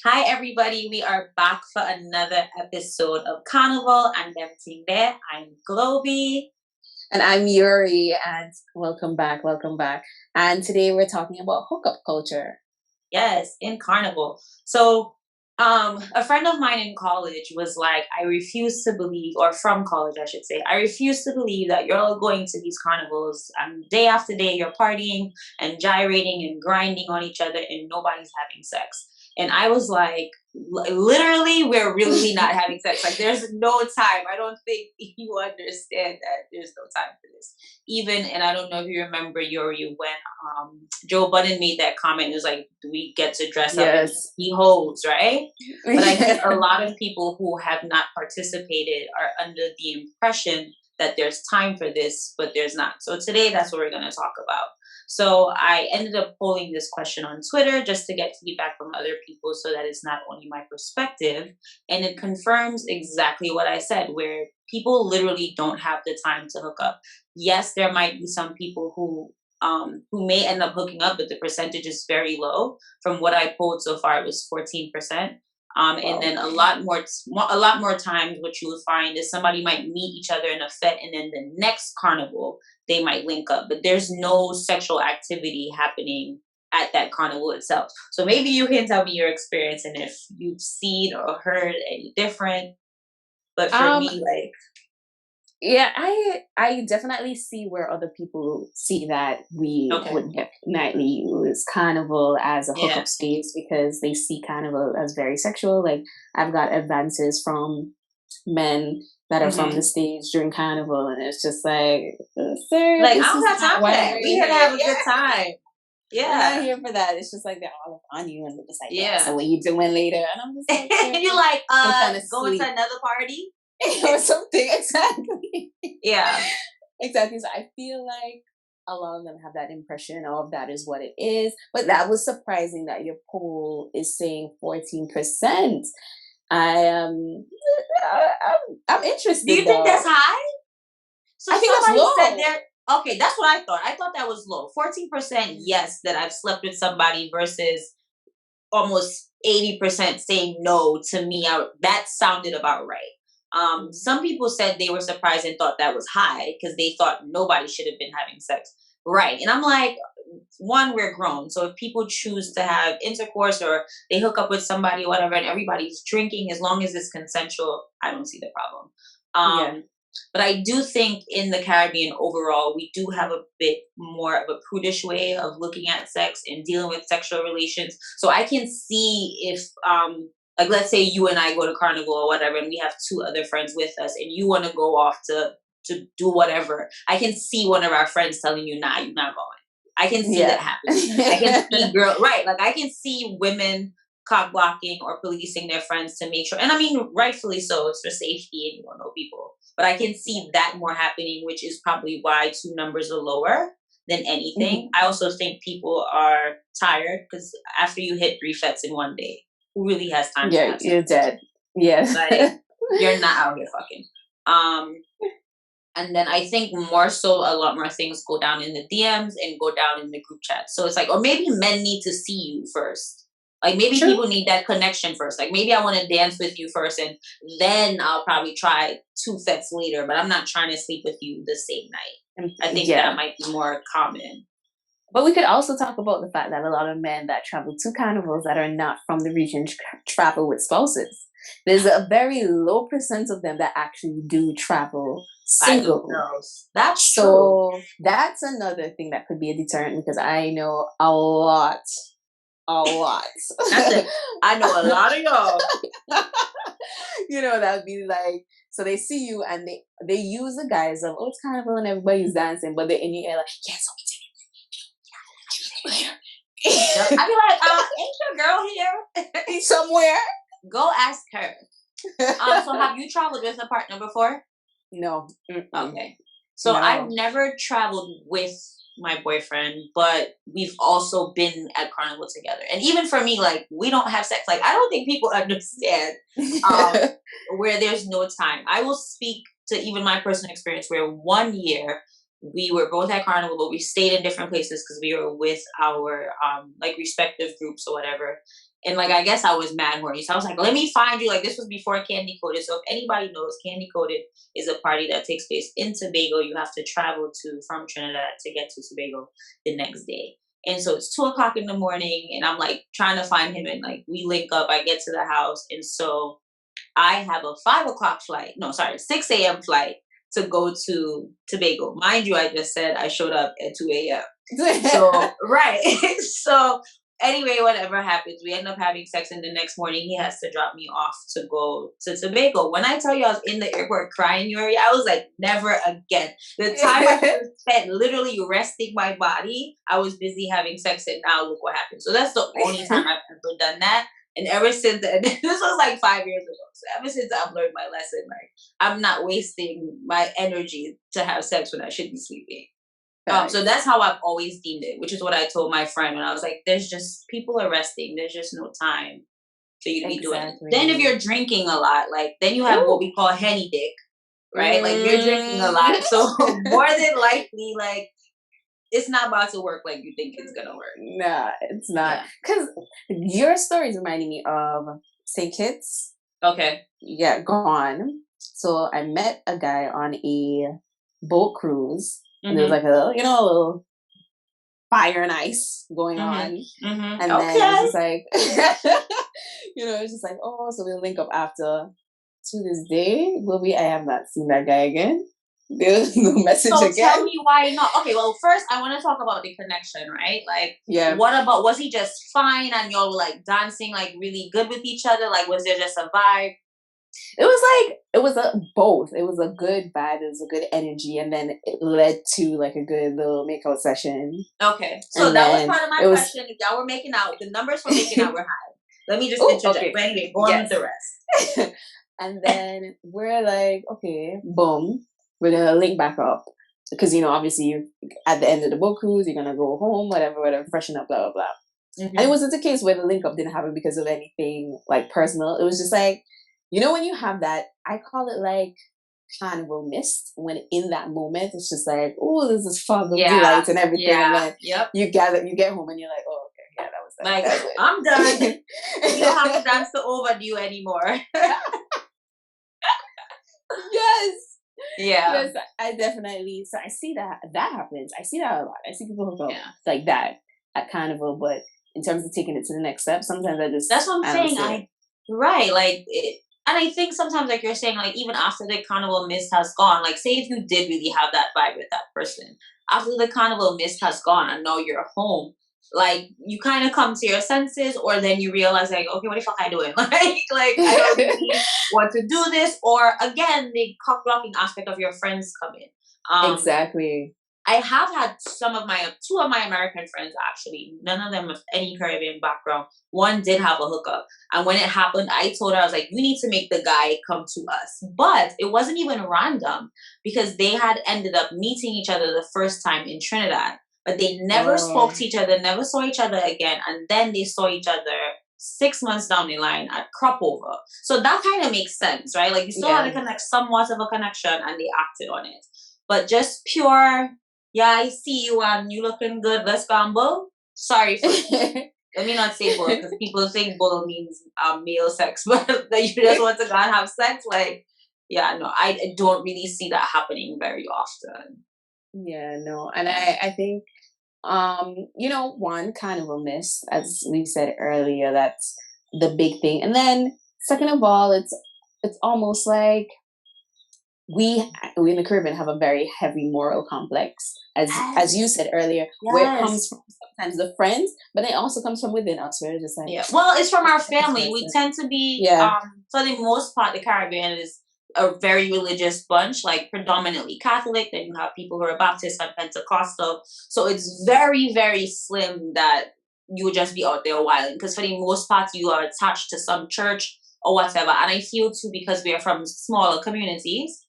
Hi, everybody. We are back for another episode of Carnival and Dem Ting Deh. I'm Globy. And I'm Yorie, and welcome back, welcome back. And today we're talking about hookup culture. Yes, in Carnival. So, a friend of mine in college was like, I refuse to believe, or from college, I should say, I refuse to believe that you're all going to these carnivals and day after day you're partying and gyrating and grinding on each other and nobody's having sex. And I was like, literally, we're really not having sex. Like, there's no time. I don't think you understand that there's no time for this. Even, and I don't know if you remember, Yuri, when Joe Budden made that comment, it was like, do we get to dress up as Yes. he holds, right? But I think a lot of people who have not participated are under the impression that there's time for this, but there's not. So today, that's what we're going to talk about. So I ended up polling this question on Twitter just to get feedback from other people so that it's not only my perspective. And it confirms exactly what I said, where people literally don't have the time to hook up. Yes, there might be some people who may end up hooking up, but the percentage is very low. From what I polled so far, it was 14%. And Wow. then a lot more times, what you will find is somebody might meet each other in a fete, and then the next carnival they might link up, but there's no sexual activity happening at that carnival itself. So maybe you can tell me your experience and if you've seen or heard any different. But for Um, me, like, yeah, I definitely see where other people see that we okay, would definitely use carnival as a yeah, hookup space because they see carnival as very sexual. Like I've got advances from men that are from the hmm, stage during carnival, and it's just like, sir, like I this don't is got not time for why that. we're We here to here. have a good time. We're not Yeah, here for that. It's just like they're all up on you and they're just like, yeah, so yeah. what you doing later? And I'm just like, sir, You like I'm trying to going to sleep another party? or something. Exactly. Yeah. Exactly. So I feel like a lot of them have that impression of that is what it is. But that was surprising that your poll is saying 14%. I am I'm Do you interested think that's though. high? So I think that's somebody said low. there. Okay, that's what I thought. I thought that was low. 14%, yes, that I've slept with somebody versus almost 80% saying no to me. That sounded about right. Mhm. Some people said they were surprised and thought that was high because they thought nobody should have been having sex. Right. And I'm like, one, we're grown. So if people choose to have intercourse or they hook up with somebody or whatever and everybody's drinking, as long as it's consensual, I don't see the problem. Yeah. But I do think in the Caribbean overall, we do have a bit more of a prudish way of looking at sex and dealing with sexual relations. So I can see if, like, let's say you and I go to Carnival or whatever, and we have two other friends with us, and you want to go off to do whatever. I can see one of our friends telling you, "Nah, you're not going." I can see that Yeah. happening. I can see girl right, like I can see women cock blocking or policing their friends to make sure, and I mean rightfully so, it's for safety and you don't know people. But I can see that more happening, which is probably why two numbers are lower than anything. Mhm. I also think people are tired because after you hit three fets in one day, who really has time to Yeah, have sex? you're dead. Yeah. Like you're not out here fucking. Um, and then I think more so a lot more things go down in the DMs and go down in the group chat. So it's like, or maybe men need to see you first. Like maybe True. people need that connection first. Like maybe I want to dance with you first and then I'll probably try two sets later, but I'm not trying to sleep with you the same night. I think that Yeah. might be more common. But we could also talk about the fact that a lot of men that travel to carnivals that are not from the region travel with spouses. There's a very low percent of them that actually do travel By single. themselves. That's true. So that's another thing that could be a deterrent because I know a lot. That's it. I know a lot of y'all. That would be like, so they see you and they use the guise of, oh, it's carnival and everybody's dancing, but they're in the air like, yes, Yep. I'd be like, ain't your girl here? somewhere. Go ask her. So have you traveled with a partner before? No. Mm-mm. Okay. So I've No. never traveled with my boyfriend, but we've also been at Carnival together. And even for me, like we don't have sex. Like I don't think people understand um where there's no time. I will speak to even my personal experience where one year we were both at Carnival, but we stayed in different places because we were with our like respective groups or whatever. And like, I guess I was mad horny. So I was like, let me find you. Like, this was before Candy Coated. So if anybody knows, Candy Coated is a party that takes place in Tobago. You have to travel to from Trinidad to get to Tobago the next day. And so it's 2 o'clock in the morning, and I'm like trying to find him, and like we link up. I get to the house, and so I have a 5 o'clock flight. No, sorry, 6 a.m. flight to go to Tobago. Mind you, I just said I showed up at 2 a.m. So right. So anyway, whatever happens, we end up having sex, and the next morning he has to drop me off to go to Tobago. When I tell you I was in the airport crying, Yorie, I was like, never again. The time I spent literally resting my body, I was busy having sex, and now look what happened. So that's the only time I've ever done that. And ever since then, this was like 5 years ago. So ever since I've learned my lesson, like I'm not wasting my energy to have sex when I should be sleeping. So that's how I've always deemed it, which is what I told my friend when I was like, there's just people are resting. There's just no time for you to be doing it. Then if you're drinking a lot, like then you have what we call henny dick, right? Like you're drinking a lot. So more than likely, like it's not about to work like you think it's gonna work. Nah, it's not. Because your story's reminding me of St. Kitts. Okay. Yeah, gone. So I met a guy on a boat cruise. And there was like a little fire and ice going on. And then it's just like, it's just like, oh, so we'll link up after. To this day, I have not seen that guy again. There's no message again. So tell me why not. Okay, well, first I want to talk about the connection, right? Like, what about, was he just fine and y'all were like dancing like really good with each other? Like, was there just a vibe? It was a both. It was a good vibe. It was a good energy, and then it led to like a good little makeout session. Okay, so that was part of my question. If y'all were making out, the numbers for making out were high. Let me just interject. Okay. But anyway, go on with the rest. And then we're like, okay, boom, we're gonna link back up because obviously you at the end of the boat cruise, you're gonna go home, whatever, freshen up, blah blah blah. And it wasn't a case where the link up didn't happen because of anything like personal. It was just like. When you have that, I call it like carnival mist. When in that moment, it's just like, oh, there's this fog of delight and everything. And then you get home and you're like, oh, okay, yeah, that was that. Like, I'm done. You don't have to dance to overdue anymore. Yes. Yeah. Yes, I definitely. So I see that happens. I see that a lot. I see people hook up like that at carnival, but in terms of taking it to the next step, sometimes that's what I'm saying. Right, like it. And I think sometimes, like you're saying, like even after the carnival mist has gone, like say if you did really have that vibe with that person, after the carnival mist has gone and now you're home, like you kind of come to your senses, or then you realize like, okay, what the fuck I doing? like I don't really want to do this, or again, the cock blocking aspect of your friends come in. Exactly. I have had two of my American friends actually, none of them with any Caribbean background. One did have a hookup. And when it happened, I told her, I was like, you need to make the guy come to us. But it wasn't even random because they had ended up meeting each other the first time in Trinidad. But they never spoke to each other, never saw each other again. And then they saw each other 6 months down the line at crop over. So that kind of makes sense, right? Like you still had somewhat of a connection and they acted on it. But just pure... yeah, I see you and you looking good. Let's gamble. Sorry for let me not say bull because people think bull means male sex, but that you just want to go and have sex. Like, yeah, no, I don't really see that happening very often. Yeah, no, and I think one kind of a miss, as we said earlier, that's the big thing, and then second of all, it's almost like. We in the Caribbean have a very heavy moral complex, as you said earlier, where it comes from sometimes the friends, but it also comes from within us. We're just like, well, it's from our family. We tend to be, for the most part, the Caribbean is a very religious bunch, like predominantly Catholic. Then you have people who are Baptist and Pentecostal. So it's very, very slim that you would just be out there wilding because for the most part, you are attached to some church or whatever. And I feel too because we are from smaller communities.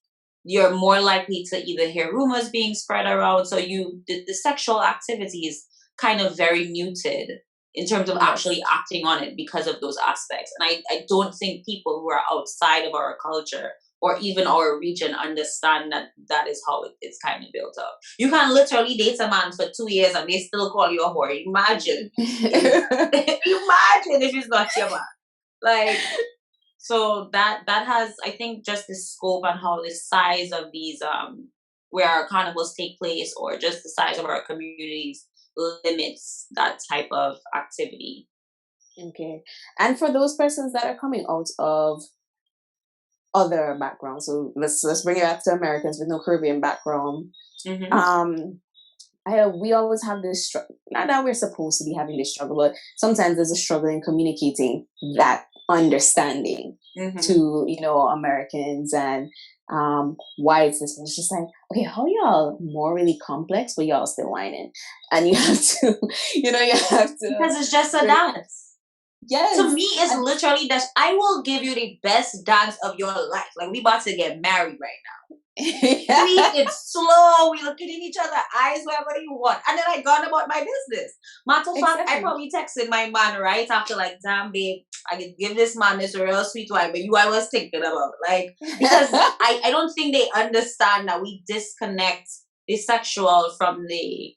You're more likely to either hear rumors being spread around. So the sexual activity is kind of very muted in terms of actually acting on it because of those aspects. And I don't think people who are outside of our culture or even our region understand that that is how it's kind of built up. You can literally date a man for 2 years and they still call you a whore. Imagine imagine if it's not your man. Like, so that has, I think, just the scope and how the size of these where our carnivals take place, or just the size of our communities, limits that type of activity. Okay. And for those persons that are coming out of other backgrounds, so let's bring it back to Americans with no Caribbean background. Mm-hmm. We always have this struggle. Not that we're supposed to be having this struggle, but sometimes there's a struggle in communicating that understanding to Americans and whites. It's just like, okay, how y'all morally complex, but y'all still whining, and you have to, you have to, because it's just a dance. Yes. To me, it's literally that I will give you the best dance of your life. Like, we about to get married right now. It's slow. We looking in each other's eyes wherever you want. And then I gone about my business. Matter of fact, I probably texted my man right after, like, damn, babe, I could give this man this real sweet wine, but I was thinking about. Like, because I don't think they understand that we disconnect the sexual from the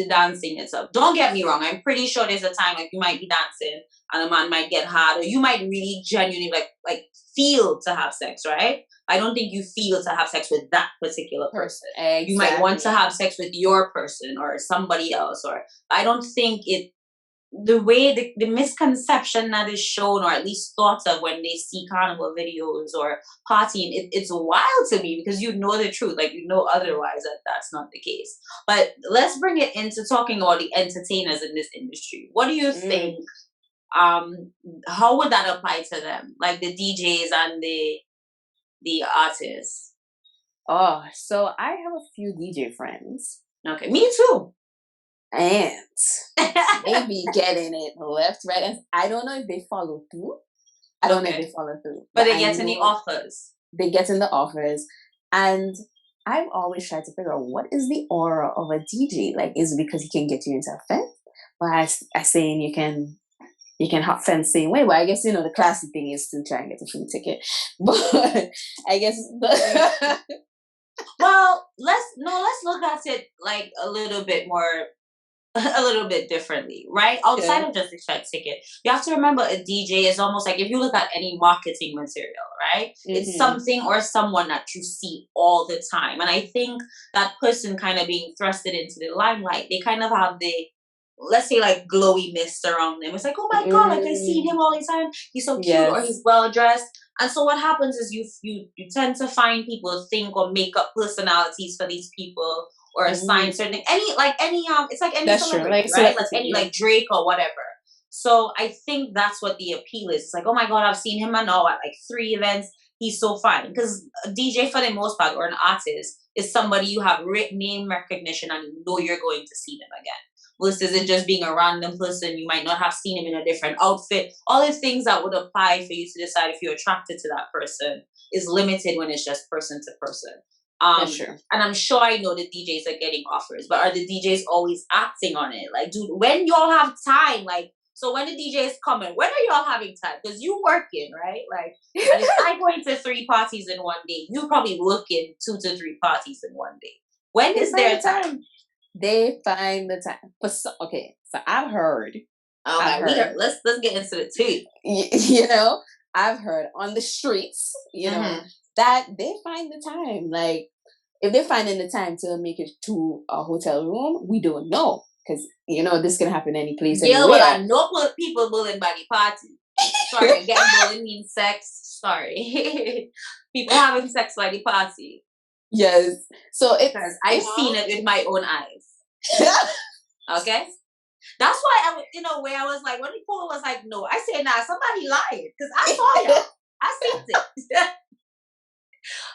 dancing itself. Don't get me wrong. I'm pretty sure there's a time like you might be dancing and a man might get hard, or you might really genuinely like feel to have sex, right? I don't think you feel to have sex with that particular person. Exactly. You might want to have sex with your person or somebody else, or I don't think the way the misconception that is shown, or at least thought of, when they see carnival videos or partying, it's wild to me, because the truth, like, otherwise that's not the case. But let's bring it into talking about the entertainers in this industry. What do you think? How would that apply to them, like the DJs and the artists? Oh, so I have a few DJ friends. Okay, me too. And they be getting it left, right, and I don't know if they follow through. I don't know if they follow through, but they get in the offers. They get in the offers, and I've always tried to figure out what is the aura of a DJ. Like, is it because he can get you into a fence? By saying you can hop fence same way. But I guess the classic thing is to try and get a free ticket. But I guess well, let's look at it like a little bit differently, right? Outside of just a check ticket, you have to remember a DJ is almost like, if you look at any marketing material, right? It's something or someone that you see all the time. And I think that person kind of being thrusted into the limelight, they kind of have the, let's say, like, glowy mist around them. It's like, oh my god, like, I see him all the time. He's so cute, or he's well dressed. And so what happens is you tend to find people think or make up personalities for these people, or assign certain it's like any celebrity, right? Like any like Drake or whatever. So I think that's what the appeal is. It's like, oh my god, I've seen him now at like 3 events. He's so fine. Because a DJ, for the most part, or an artist, is somebody you have name recognition and you're going to see them again. Versus it just being a random person, you might not have seen him in a different outfit. All the things that would apply for you to decide if you're attracted to that person is limited when it's just person to person. Sure. And I'm sure I know the DJs are getting offers, but are the DJs always acting on it? Like, dude, when y'all have time, like, so when the DJ is coming, when are y'all having time? Because you working, right? Like, and if I going to 3 parties in one day, you probably working 2 to 3 parties in one day. When is their time? They find the time. So I've heard. Okay, let's get into the tea. I've heard on the streets, that they find the time. Like, if they're finding the time to make it to a hotel room, we don't know, because this can happen any place. Yeah, well, I know people bullying by the party. Sorry, again, bullying means sex. Sorry, people having sex by the party. Yes, so I've seen it with my own eyes. Okay. That's why I was, where I was like, when Nicole was like, no, I said, nah, somebody lied, because I saw y'all. I seen it.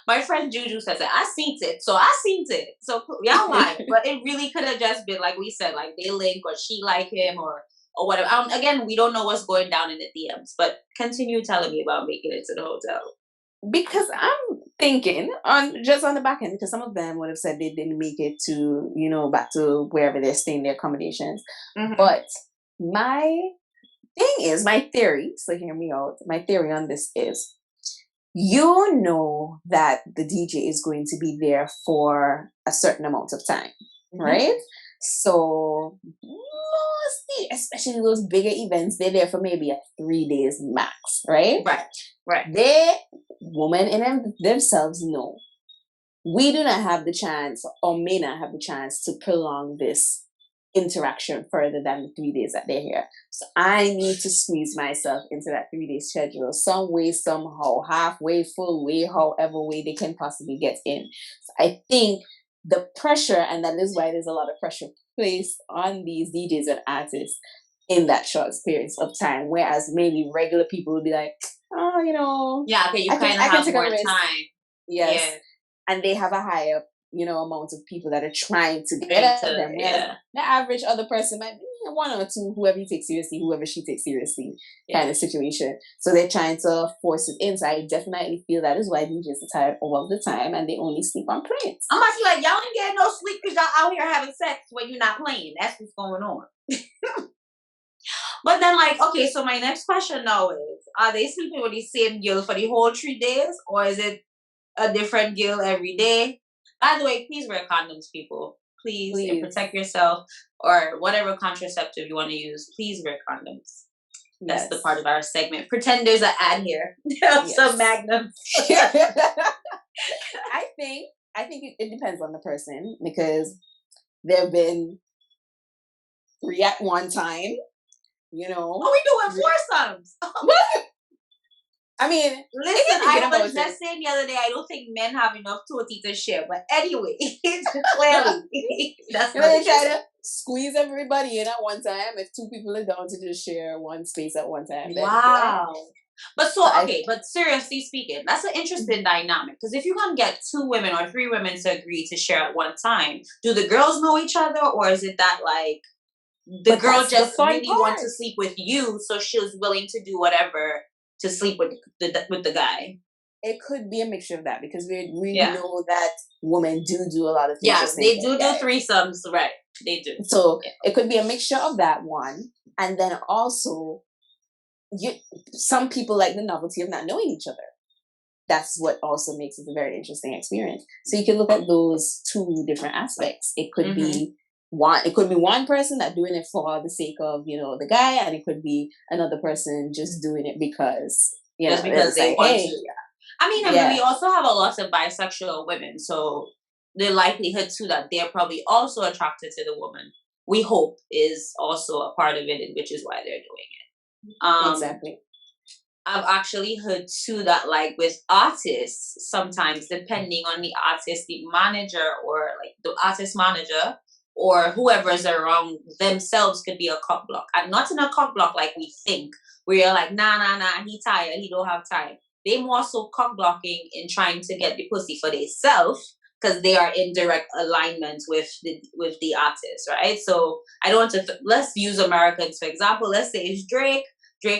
My friend Juju says that I seen it, so I seen it. So y'all lied, but it really could have just been like we said, like they link, or she like him, or whatever. Again, we don't know what's going down in the DMs, but continue telling me about making it to the hotel. Because I'm thinking on the back end, because some of them would have said they didn't make it to, back to wherever they're staying, their accommodations. But my thing is, my theory, so hear me out, my theory on this is, you know that the DJ is going to be there for a certain amount of time, right? So mostly, especially those bigger events, they're there for maybe a 3 days max, right? Right. They, women in themselves know we do not have the chance or may not have the chance to prolong this interaction further than the 3 days that they're here. So I need to squeeze myself into that 3 day schedule some way, somehow, halfway, full way, however way they can possibly get in. So I think the pressure, and that is why there's a lot of pressure placed on these DJs and artists in that short periods of time, whereas maybe regular people would be like, oh, yeah, okay, you I kind of can have take more a risk. time. Yes. Yeah. And they have a higher, amount of people that are trying to get at them. Whereas the average other person might be one or two, whoever he takes seriously, whoever she takes seriously, kind of situation. So they're trying to force it in. So I definitely feel that is why DJs are tired all of the time and they only sleep on planes. I'm actually like, y'all ain't getting no sleep because y'all out here having sex when you're not playing. That's what's going on. But then, like, okay, so my next question now is, are they sleeping with the same girl for the whole 3 days? Or is it a different girl every day? By the way, please wear condoms, people. Please. And protect yourself, or whatever contraceptive you want to use. Please wear condoms. That's the part of our segment. Pretend there's an ad here. Some magnums. I think it depends on the person, because there have been 3 at one time. Oh, we doing foursomes. I mean, listen, I was just saying the other day, I don't think men have enough toti to share. But anyway, clearly, that's what they try to squeeze everybody in at one time. If 2 people are down to just share one space at one time. Wow. But but seriously speaking, that's an interesting dynamic. Because if you can get 2 women or 3 women to agree to share at one time, do the girls know each other, or is it that like the girl just really wants to sleep with you, so she was willing to do whatever to sleep with the guy? It could be a mixture of that, because we know that women do a lot of things. Yeah, they do threesomes, right? They do. So it could be a mixture of that one, and then also, some people like the novelty of not knowing each other. That's what also makes it a very interesting experience. So you can look at those 2 different aspects. It could be one person that doing it for the sake of the guy, and it could be another person just doing it because because they want to. Yeah. I mean, we also have a lot of bisexual women, so the likelihood too that they're probably also attracted to the woman, we hope, is also a part of it, which is why they're doing it. Exactly. I've actually heard too that, like, with artists, sometimes depending on the artist, the manager, or like the artist manager, or whoever's around themselves, could be a cock block. And not in a cock block like we think, where you're like, nah, he tired, he don't have time. They more so cock blocking in trying to get the pussy for themselves, because they are in direct alignment with the artist, right? So I don't want to, let's use Americans for example. Let's say it's Drake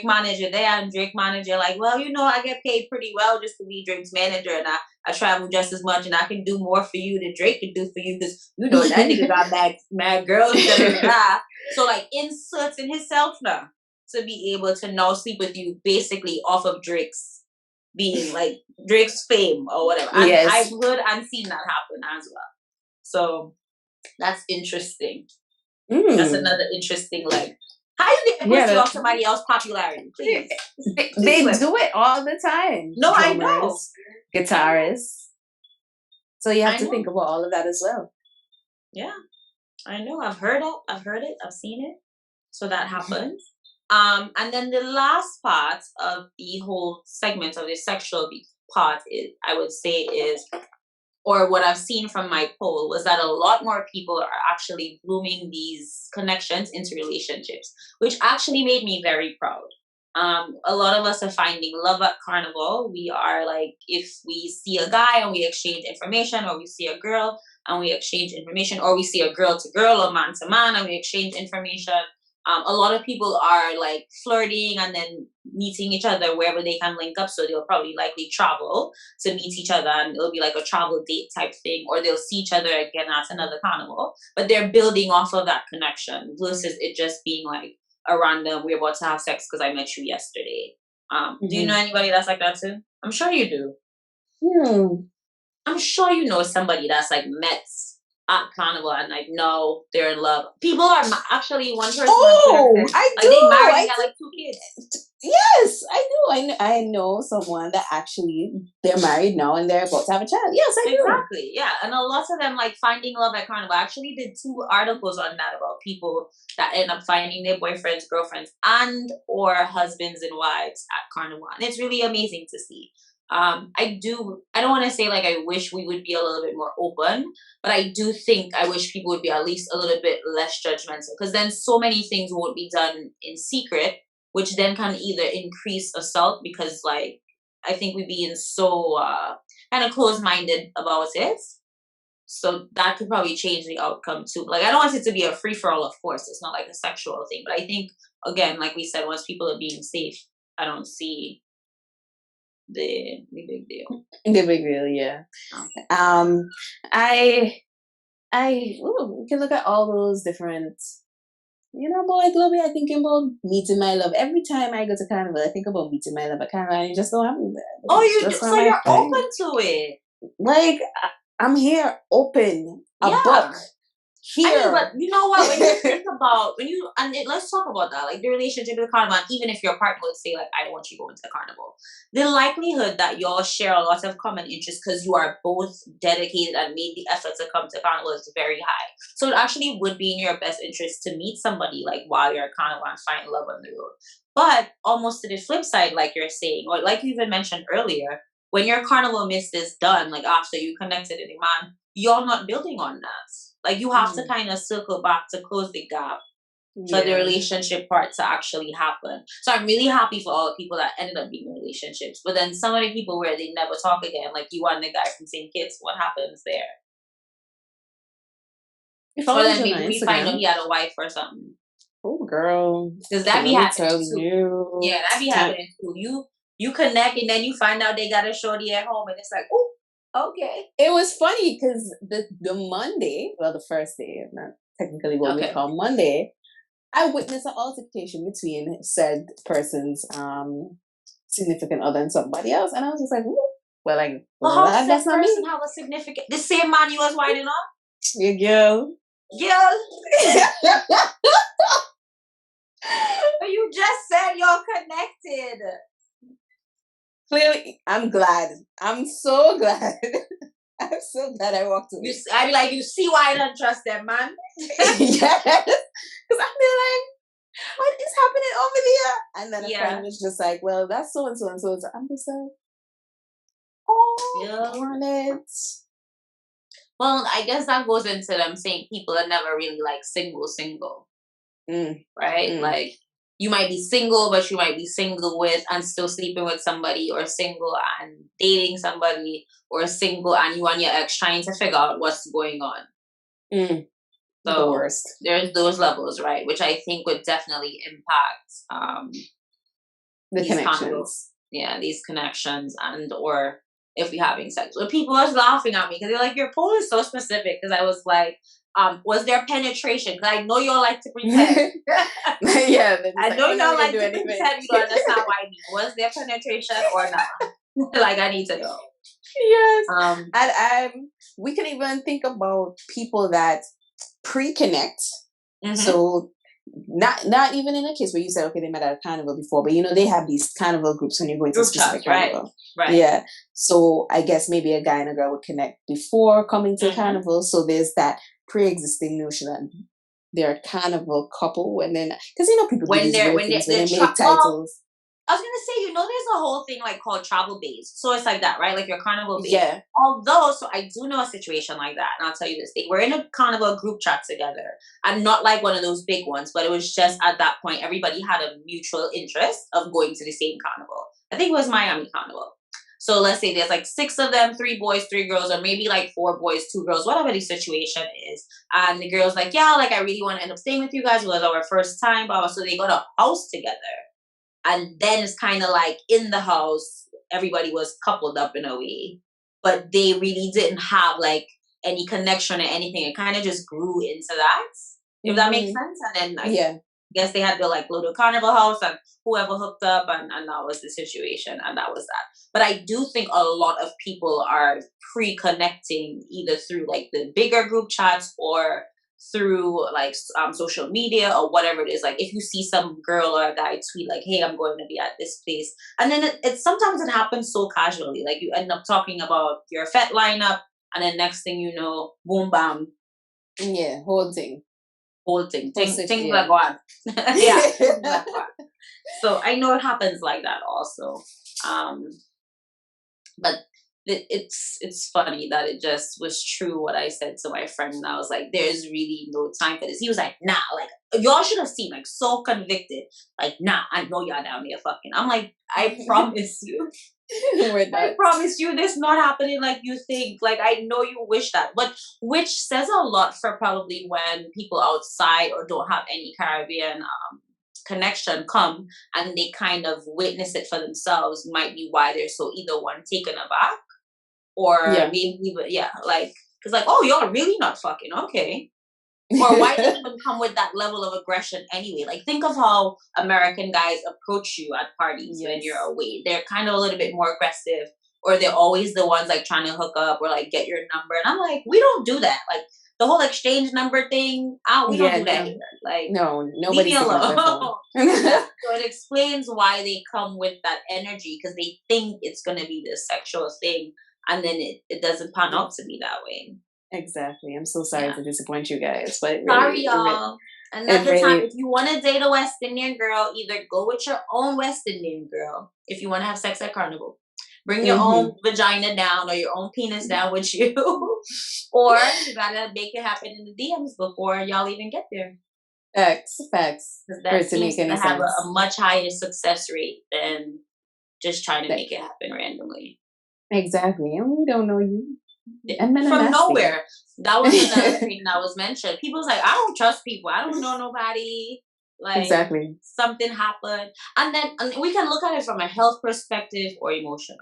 manager there, and Drake manager like, well, I get paid pretty well just to be Drake's manager, and I travel just as much, and I can do more for you than Drake can do for you, because that nigga got mad girls. So like inserting himself now to be able to now sleep with you basically off of Drake's being like Drake's fame or whatever. I've heard and seen that happen as well. So that's interesting. That's another interesting, like, how do they put you off somebody else's popularity? Please. They do it all the time. No, drummers, I know. Guitarists. So you have to think about all of that as well. Yeah, I know. I've heard it. I've seen it. So that happens. And then the last part of the whole segment of the sexual part is, I would say, or what I've seen from my poll, was that a lot more people are actually blooming these connections into relationships, which actually made me very proud. A lot of us are finding love at Carnival. We are like, if we see a guy and we exchange information, or we see a girl and we exchange information, or we see a girl to girl or man to man and we exchange information. A lot of people are like flirting and then meeting each other wherever they can link up. So they'll probably likely travel to meet each other, and it'll be like a travel date type thing, or they'll see each other again at another carnival. But they're building off of that connection versus it just being like a random, we're about to have sex because I met you yesterday. Do you know anybody that's like that too? I'm sure you do. Hmm. I'm sure you know somebody that's like met at Carnival and like no, they're in love. People are actually one person on Twitter Oh, said I like do. they married and I got do. like 2 kids. Yes, I do. I know someone that actually they're married now and they're about to have a child. Yes, I do. Exactly. Yeah. And a lot of them like finding love at Carnival. I actually did 2 articles on that about people that end up finding their boyfriends, girlfriends, and or husbands and wives at Carnival. And it's really amazing to see. I don't want to say like I wish we would be a little bit more open, but I do think I wish people would be at least a little bit less judgmental because then so many things won't be done in secret, which then can either increase assault because like I think we being so kind of close minded about it. So that could probably change the outcome too. Like I don't want it to be a free for all, of course. It's not like a sexual thing. But I think again, like we said, once people are being safe, I don't see the big deal. The big deal, yeah. Okay. We can look at all those different, but like Lovey, I think about meeting my love. Every time I go to Carnival, I think about meeting my love at Carnival, and it just don't happen there. Oh, It's you do, just not so my you're thing. open to it. Like, I'm here, open, a Yeah. book. I mean, Here. but you know what? When you think about let's talk about that, like the relationship with the carnival. And even if your partner would say, like, I don't want you going to the carnival, the likelihood that y'all share a lot of common interests because you are both dedicated and made the effort to come to carnival is very high. So it actually would be in your best interest to meet somebody like while you're at carnival and find love on the road. But almost to the flip side, like you're saying, or like you even mentioned earlier, when your carnival mist is done, like after you connected with a man, you're not building on that. Like you have to kind of circle back to close the gap for the relationship part to actually happen. So I'm really happy for all the people that ended up being in relationships. But then some of the people where they never talk again, like you and the guy from St. Kitts, what happens there? Or then maybe we find out he had a wife or something. Oh, girl. Because that be happening too. You. Yeah, that be happening too. You connect and then you find out they got a shorty at home and it's like, oh, okay. It was funny because the Monday, well, the first day, not technically what we call Monday, I witnessed an altercation between said person's significant other and somebody else, and I was just like, how does that person have a significant? The same man you was whining on? Yeah, girl. But you just said you're connected. Clearly, I'm glad. I'm so glad. I'm so glad I walked away. I'd be like, you see why I don't trust them, man? Yes. Because I'd be like, what is happening over there? And then a friend was just like, well, that's so and so and so and so. I'm just like, oh, darn it. Well, I guess that goes into them saying people are never really like single. Right? Like you might be single, but you might be single with and still sleeping with somebody, or single and dating somebody, or single and you and your ex trying to figure out what's going on. So the worst. There's those levels, right? Which I think would definitely impact the connections. These connections, and or if you're having sex. But people was laughing at me because they're like, your poll is so specific. Because I was like, was there penetration? Because I know you all like to pretend. I know you all like to pretend you don't understand what I mean. Was there penetration or not? Like, I need to know. Yes. And we can even think about people that pre-connect. So not even in a case where you said, okay, they met at a carnival before, but they have these carnival groups when you're going to a specific carnival. Right. Yeah. So I guess maybe a guy and a girl would connect before coming to the carnival. So there's that pre-existing notion that they're a carnival couple, and then because people do these weird things when they make titles. I was gonna say, there's a whole thing like called travel based. So it's like that, right? Like your carnival based. Yeah. Although, so I do know a situation like that, and I'll tell you this thing. We're in a carnival group chat together, and not like one of those big ones, but it was just at that point everybody had a mutual interest of going to the same carnival. I think it was Miami Carnival. So let's say there's like 6 of them, 3 boys, 3 girls, or maybe like 4 boys, 2 girls, whatever the situation is. And the girl's like, yeah, like I really want to end up staying with you guys. It was our first time, blah, blah. So they got a house together. And then it's kind of like in the house, everybody was coupled up in a way. But they really didn't have like any connection or anything. It kind of just grew into that. If that makes sense. And then guess they had to like go to Carnival House and whoever hooked up, and that was the situation, and that was that. But I do think a lot of people are pre-connecting either through like the bigger group chats or through like social media or whatever it is. Like if you see some girl or a guy tweet like, "Hey, I'm going to be at this place," and then it sometimes it happens so casually. Like you end up talking about your fet lineup, and then next thing you know, boom, bam, Yeah, whole thing. whole thing, Whole things yeah. like what, yeah, things like what. So I know it happens like that also. Um, but it's funny that it just was true what I said to my friend, and I was like, "There's really no time for this." He was like, "Nah, like y'all should have seen, like so convicted, like nah, I know y'all down there fucking." I'm like, "I promise you, We're I not. promise you, this not happening like you think. Like I know you wish that, but which says a lot for probably when people outside or don't have any Caribbean connection come and they kind of witness it for themselves. Might be why they're so either one taken aback or Yeah. maybe even yeah, like it's like, oh, y'all really not fucking okay. Or why they even come with that level of aggression anyway? Like think of how American guys approach you at parties when you're away. They're kind of a little bit more aggressive, or they're always the ones like trying to hook up or like get your number. And I'm like, we don't do that. Like the whole exchange number thing, we don't do that no. here. Like No, leave nobody's me picking up their phone. alone. Yeah. So it explains why they come with that energy because they think it's gonna be this sexual thing, and then it doesn't pan out to be that way. Exactly. I'm so sorry Yeah. to disappoint you guys, but it Sorry, really, y'all. it Another time, really, if you want to date a West Indian girl, either go with your own West Indian girl if you want to have sex at Carnival. Bring your own vagina down or your own penis down with you. Or you gotta make it happen in the DMs before y'all even get there. facts, Because for that it to seems make to any have sense. a much higher success rate than just trying to Like, make it happen randomly. exactly. And we don't know you. And men are From nasty. nowhere. That was another thing that was mentioned. People's like, I don't trust people. I don't know nobody. Like Exactly. something happened. And then we can look at it from a health perspective or emotional.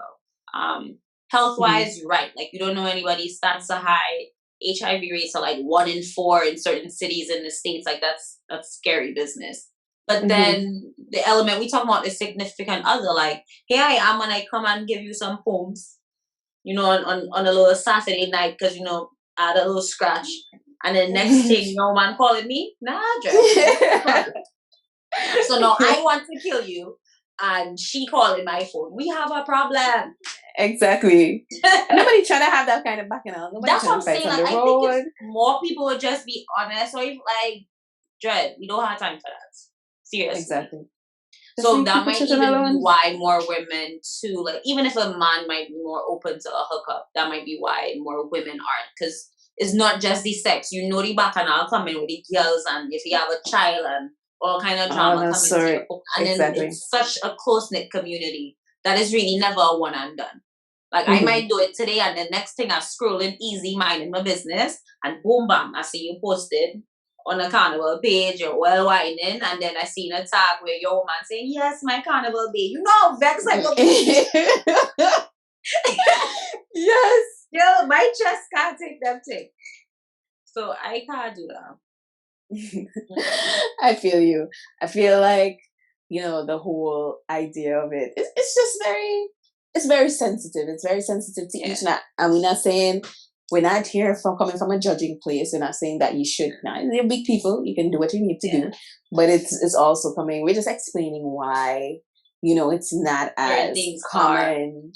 Health wise, you're right. Like you don't know anybody, stats are high. HIV rates are like 1 in 4 in certain cities in the States. Like that's scary business. But then the element we talk about the significant other, like, here I am when I come and give you some poems, you know, on a little Saturday night because, you know, I had a little scratch. And then next thing, no man calling me, nah, Dre. So now I want to kill you. And she calling my phone. We have a problem. Exactly. Nobody trying to have that kind of bacchanal. Nobody That's what I'm trying to fight saying. on Like, the I think road. if more people would just be honest, or if, like, Dread, we don't have time for that. Seriously. Exactly. So that might even be why more women too, like even if a man might be more open to a hookup, that might be why more women aren't. Because it's not just the sex. You know the bacchanal coming with the girls, and if you have a child and all kind of drama coming to your and then it's such a close knit community that is really never a one and done. Like I might do it today, and the next thing I'm scrolling easy, minding my business, and boom bam, I see you posted on a Carnival page, you're well whining, and then I seen a tag where your woman saying, "Yes, my Carnival babe." You know, vex like a yes. Yo, my chest can't take them thing. So I can't do that. I feel you. I feel like, you know, the whole idea of it, it's just very sensitive. It's very sensitive to each. And we're not saying, we're not here from coming from a judging place. We're not saying that you should not. They're big people. You can do what you need to do. But it's also coming, we're just explaining why, you know, it's not as common.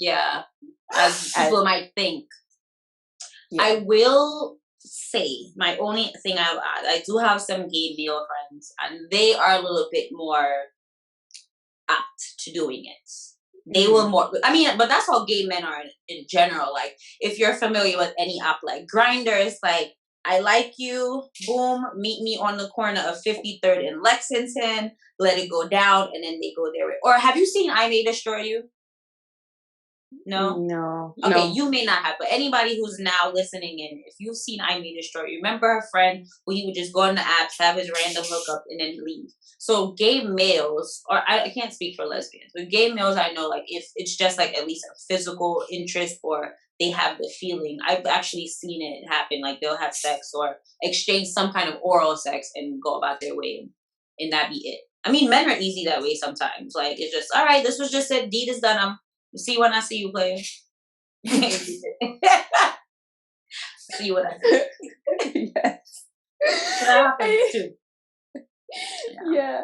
As people might think. I will say, my only thing I'll add, I do have some gay male friends, and they are a little bit more apt to doing it. They were more, I mean, but that's how gay men are in general. Like, if you're familiar with any app like Grindr, it's like, I like you, boom, meet me on the corner of 53rd and Lexington, let it go down, and then they go there. Or have you seen I May Destroy You? No. Okay, you may not have, but anybody who's now listening in, if you've seen I May Destroy You, remember her friend who he would just go on the apps, have his random hookup, and then leave. So gay males, or I can't speak for lesbians, but gay males, I know, like if it's just like at least a physical interest or they have the feeling, I've actually seen it happen. Like they'll have sex or exchange some kind of oral sex and go about their way. and that be it. I mean, men are easy that way sometimes. Like it's just all right. This was just it. Deed is done. See you when I see you, player. See you when I see you. Yes. That happens too. Yeah.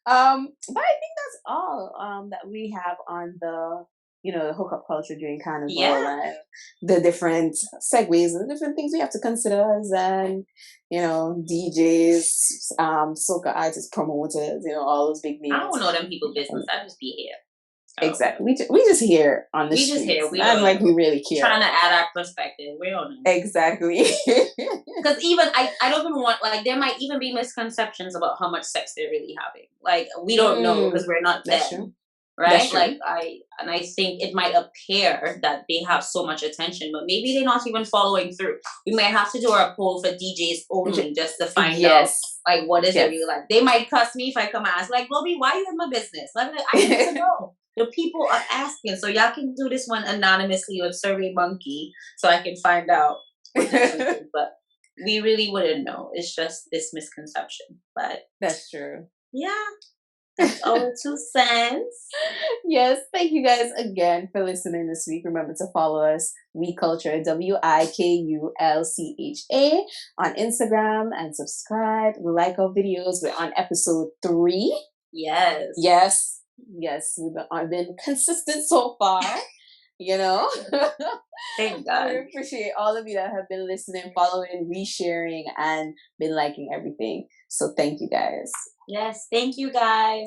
But I think that's all that we have on the the hookup culture during Carnival and the different segues and the different things we have to consider as DJs, soca artists, promoters, all those big names. I don't know them people business. I just be here. So. Exactly. We just here on the streets. We just here. We not like we really care. Trying to add our perspective. We don't know. Exactly. Because even I don't even want, like, there might even be misconceptions about how much sex they're really having. Like, we don't know because we're not them. True. Right? Like, I think it might appear that they have so much attention, but maybe they're not even following through. We might have to do our poll for DJs only just to find out, like, what is it really like. They might cuss me if I come ask, like, Bobby, why you in my business? I need to know. The people are asking, so y'all can do this one anonymously with Survey Monkey, so I can find out. But we really wouldn't know. It's just this misconception. But that's true. Yeah. That's our 2 cents. Yes, thank you guys again for listening this week. Remember to follow us, We Kulcha, WIKULCHA, on Instagram and subscribe. We like our videos. We're on episode 3. Yes. Yes. Yes. I've been consistent so far. Thank God. We appreciate all of you that have been listening, following, resharing, and been liking everything. So thank you guys. Yes, thank you guys.